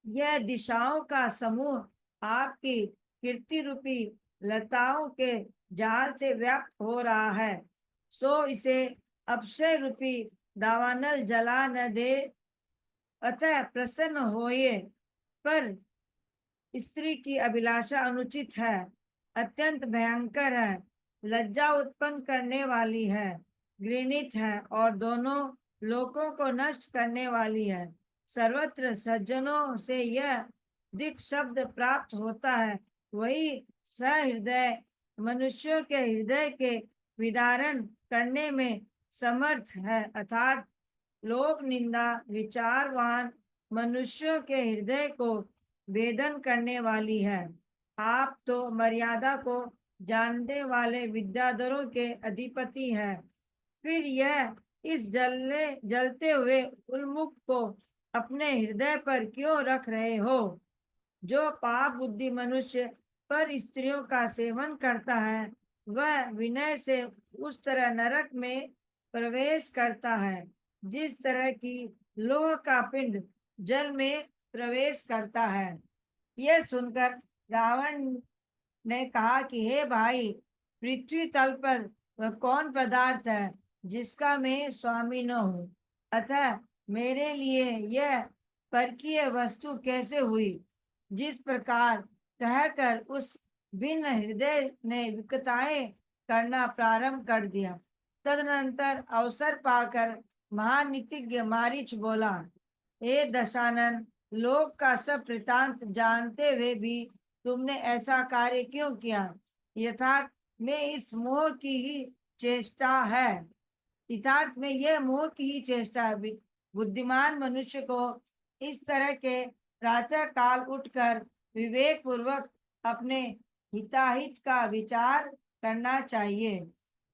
यह दिशाओं का समूह आपकी कीर्ति रूपी लताओं के जाल से व्याप्त हो रहा है, सो इसे अक्षय रूपी दावानल जला न दे। अतः प्रसन्न होइए, पर स्त्री की अभिलाषा अनुचित है, अत्यंत भयंकर है, लज्जा उत्पन्न करने वाली है, घृणित है और दोनों लोकों को नष्ट करने वाली है। सर्वत्र सज्जनों से यह दिक् शब्द प्राप्त होता है, वही सहृदय मनुष्यों के हृदय के विदारण करने में समर्थ है, अर्थात लोक निंदा विचारवान मनुष्यों के हृदय को वेदन करने वाली है। आप तो मर्यादा को जानने वाले विद्याधरों के अधिपति हैं, फिर यह इस जलते हुए उन्मुख को अपने हृदय पर क्यों रख रहे हो? जो पाप बुद्धि मनुष्य पर स्त्रियों का सेवन करता है, वह विनय से उस तरह नरक में प्रवेश करता है, जिस तरह की लोह का पिंड जल में प्रवेश करता है। यह सुनकर रावण ने कहा कि हे भाई, पृथ्वी तल पर वह कौन पदार्थ है जिसका मैं स्वामी न हूँ? अतः मेरे लिए यह परकीय वस्तु कैसे हुई? जिस प्रकार कहकर उस भिन्न हृदय ने विकताएं करना प्रारंभ कर दिया। तदनंतर अवसर पाकर महानीतिज्ञ मारीच बोला, हे दशानन, लोक का सब वृतांत जानते हुए भी तुमने ऐसा कार्य क्यों किया? यथार्थ में इस मोह की ही चेष्टा है, यथार्थ में यह मोह की ही चेष्टा है। बुद्धिमान मनुष्य को इस तरह के प्रातः काल उठकर विवेक पूर्वक अपने हिताहित का विचार करना चाहिए।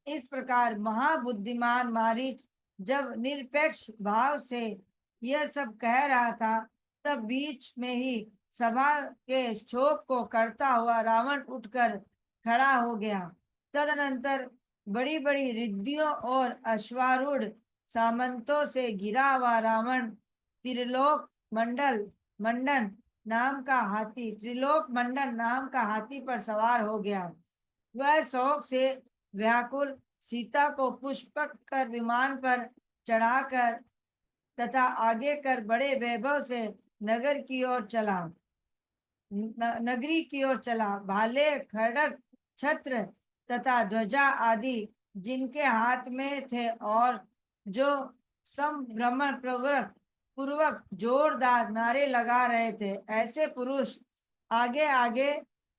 इस प्रकार महाबुद्धिमान मारीच जब निरपेक्ष भाव से यह सब कह रहा था, तब बीच में ही सभा के शोक को करता हुआ रावण उठकर खड़ा हो गया। तदनंतर बड़ी बड़ी रिद्धियों और अश्वारूढ़ सामंतों से घिरा हुआ रावण त्रिलोक मंडन नाम का हाथी पर सवार हो गया। वह शोक से व्याकुल सीता को पुष्पक कर विमान पर चढ़ाकर तथा आगे कर बड़े वैभव से नगरी की ओर चला। भाले, खड्ग, छत्र तथा ध्वजा आदि जिनके हाथ में थे और जो संभ्रमण पूर्वक जोरदार नारे लगा रहे थे, ऐसे पुरुष आगे आगे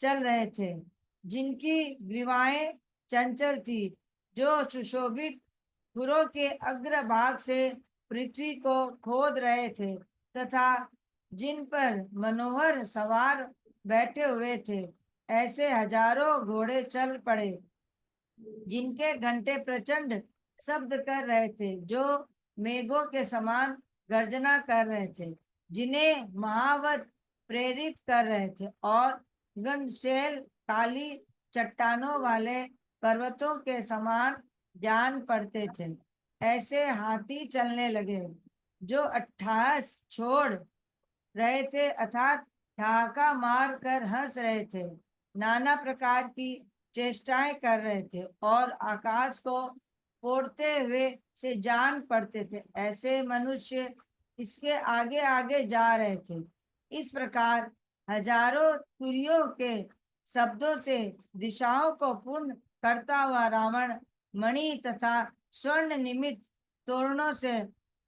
चल रहे थे, जिनकी ग्रीवाएं चंचल थी, जो सुशोभित खुरों के अग्रभाग से पृथ्वी को खोद रहे थे तथा जिन पर मनोहर सवार बैठे हुए थे। ऐसे हजारों घोड़े चल पड़े, जिनके घंटे प्रचंड शब्द कर रहे थे, जो मेघों के समान गर्जना कर रहे थे, जिन्हें महावत प्रेरित कर रहे थे, और गंडशैल काली चट्टानों वाले पर्वतों के समान जान पड़ते थे। ऐसे हाथी चलने लगे जो अट्ठास छोड़ रहे थे अर्थात ठहाका मार कर हंस रहे थे, नाना प्रकार की चेष्टाएं कर रहे थे और आकाश को फोड़ते हुए से जान पड़ते थे। ऐसे मनुष्य इसके आगे आगे जा रहे थे। इस प्रकार हजारों तुरियों के शब्दों से दिशाओं को पूर्ण करता हुआ रावण मणि तथा स्वर्ण निर्मित तोरणों से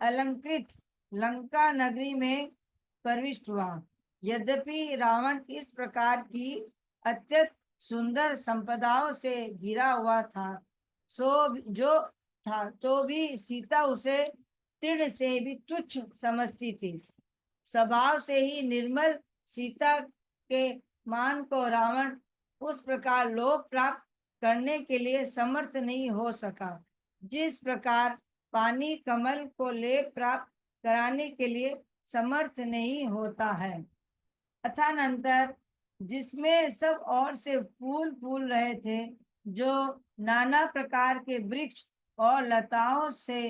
अलंकृत लंका नगरी में प्रविष्ट हुआ। यद्यपि रावण इस प्रकार की अत्यंत सुंदर संपदाओं से घिरा हुआ था, तो भी सीता उसे तीर्ण से भी तुच्छ समझती थी। स्वभाव से ही निर्मल सीता के मान को रावण उस प्रकार लोभ प्राप्त करने के लिए समर्थ नहीं हो सका, जिस प्रकार पानी कमल को लेप प्राप्त कराने के लिए समर्थ नहीं होता है। अथानंतर जिसमें सब ओर से फूल फूल रहे थे, जो नाना प्रकार के वृक्ष और लताओं से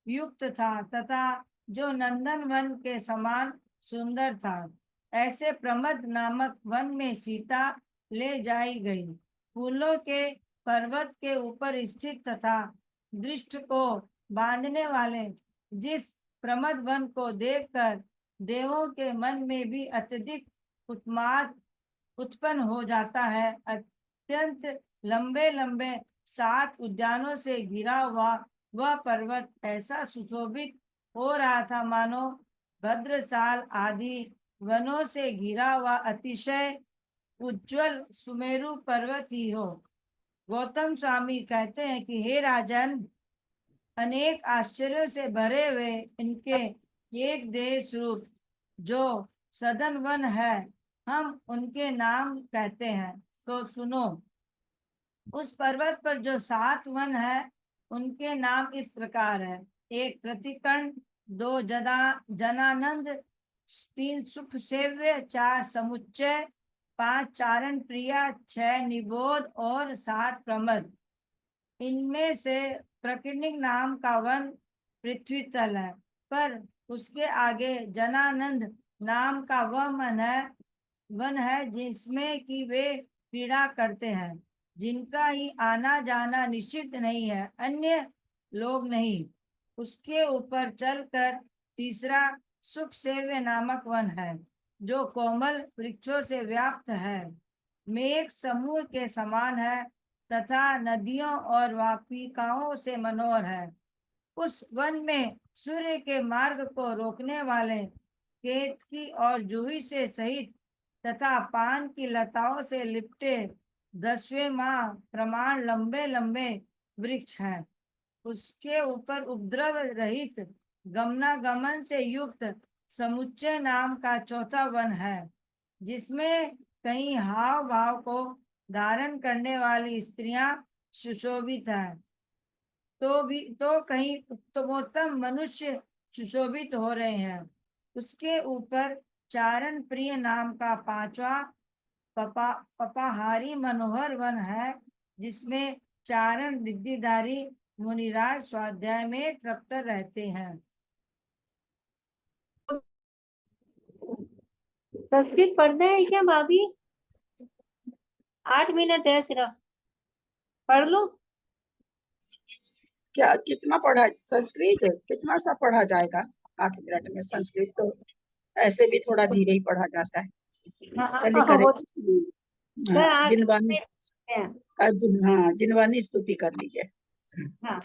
युक्त था तथा जो नंदन वन के समान सुंदर था, ऐसे प्रमद नामक वन में सीता ले जाई गई। फूलों के पर्वत के ऊपर स्थित तथा दृष्टि को बांधने वाले जिस प्रमद वन को देखकर देवों के मन में भी अत्यधिक उत्माद उत्पन्न हो जाता है, अत्यंत लंबे लंबे 7 उद्यानों से घिरा हुआ वह पर्वत ऐसा सुशोभित हो रहा था मानो भद्रसाल आदि वनों से घिरा हुआ अतिशय उज्जवल सुमेरु पर्वत ही हो। गौतम स्वामी कहते हैं कि हे राजन, अनेक आश्चर्यों से भरे हुए इनके एक देश रूप जो सदन वन है, हम उनके नाम कहते हैं, तो सुनो। उस पर्वत पर जो 7 वन है, उनके नाम इस प्रकार है: 1 प्रतिकर्ण, 2 जनानंद, 3 सुख सेव्य, 4 समुच्चय, 5 चारण प्रिया, 6 निबोध और 7 प्रमद। इनमें से प्रकीर्णिक नाम का वन पृथ्वी तल है, पर उसके आगे जनानंद नाम का वह वन है जिसमें कि वे क्रीड़ा करते हैं, जिनका ही आना जाना निश्चित नहीं है, अन्य लोग नहीं। उसके ऊपर चलकर तीसरा सुख सेव्य नामक वन है, जो कोमल वृक्षों से व्याप्त है, मेघ समूह के समान है तथा नदियों और वापिकाओं से मनोहर है। उस वन में सूर्य के मार्ग को रोकने वाले केतकी और जूही से सहित तथा पान की लताओं से लिपटे 10वें माह प्रमाण लंबे लंबे वृक्ष हैं। उसके ऊपर उपद्रव रहित गमनागमन से युक्त समुच्चय नाम का चौथा वन है, जिसमें कई हाव भाव को धारण करने वाली स्त्रियां सुशोभित हैं, तो कहीं उत्तमोत्तम मनुष्य सुशोभित हो रहे हैं। उसके ऊपर चारण प्रिय नाम का 5वां पपाहारी मनोहर वन है, जिसमें चारण रिद्धिधारी मुनिराज स्वाध्याय में तृप्त रहते हैं। संस्कृत पढ़ते हैं क्या भाभी? 8 मिनट है सिर्फ, पढ़ लो। क्या कितना पढ़ा संस्कृत, कितना सा पढ़ा जाएगा 8 मिनट में? संस्कृत तो ऐसे भी थोड़ा धीरे ही पढ़ा जाता है। पहले करें हाँ, जिनवानी, हाँ जिनवानी स्तुति कर लीजिए। हाँ।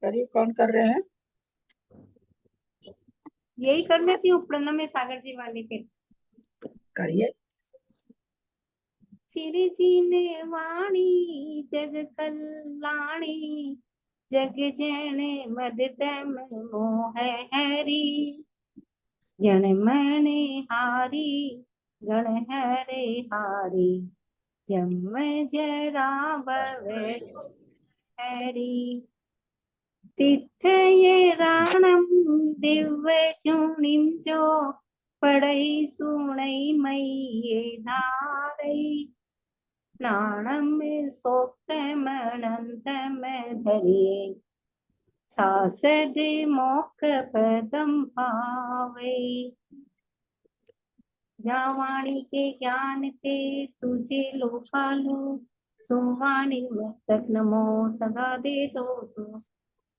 करिए, कौन कर रहे हैं? यही कर लेती हूँ, प्रणम्य सागर जी वाले पे करिए। सिरजिन वाणी जग कल्याणी, जग जन मद तम मोह हरी, जन मने हारी गण हरे हारी जम जरा बवे हरी तिथ ये राणम दिव्य चुनिम जो पढ़ई सुनई मई धारई नाणम सोक्त मनंत में धरिए सासद मोख पदम पावे जावाणी के ज्ञान ते सुजे लोकालु सुवाणी मुक्तक नमो सदा दे तो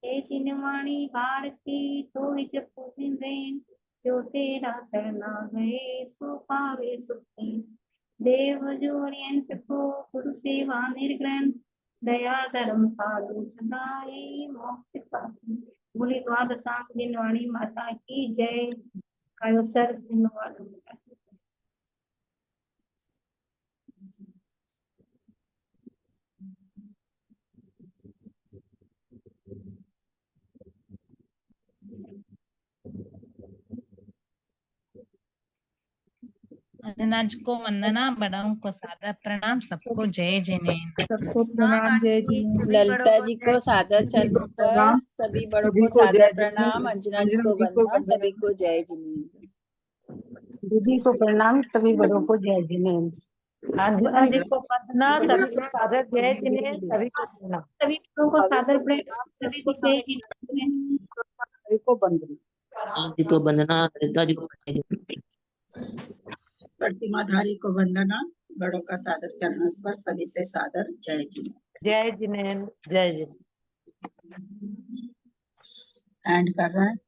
हे चिन्हवाणी भारती तो जपू रेन जो तेरा शरणा गए सो पावे सुखी देव जोरियंत को गुरु सेवा निर्ग्रहण दया धर्म पालु सदाए मोक्ष पाती बोली द्वादशांग जिनवाणी माता की जय कायो सर धन्यवाद अंजना जी को वंदना, बड़ों को सादर प्रणाम, सबको जय जिनेन्द्र। सबको प्रणाम प्रणाम जय आंटी, जिनेन्द्र। सभी ललिता बड़ों को जी जय को सादर सभी को चरण पर, प्रणाम, सभी बड़ों सभी को को सादर जय प्रणाम, जिनेन्द्र। अंजना जी को वंदना, सभी को जय जिनेन्द्र। दीदी को प्रणाम सभी बड़ों को जय जिनेन्द्र अंजना जी को वंदना, सभी को सादर जय जिनेन्द्र। सभी को प्रणाम सभी बड़ों को सादर प्रणाम सभी को जय जिनेन्द्र सभी को वंदना। जी को वंदना, ललिता जी को प्रतिमाधारी को वंदना, बड़ों का सादर चरण स्पर्श, सभी से सादर जय जी। जय जिनेन्द्र, जय जिनेन्द्र। एंड कर रहे हैं।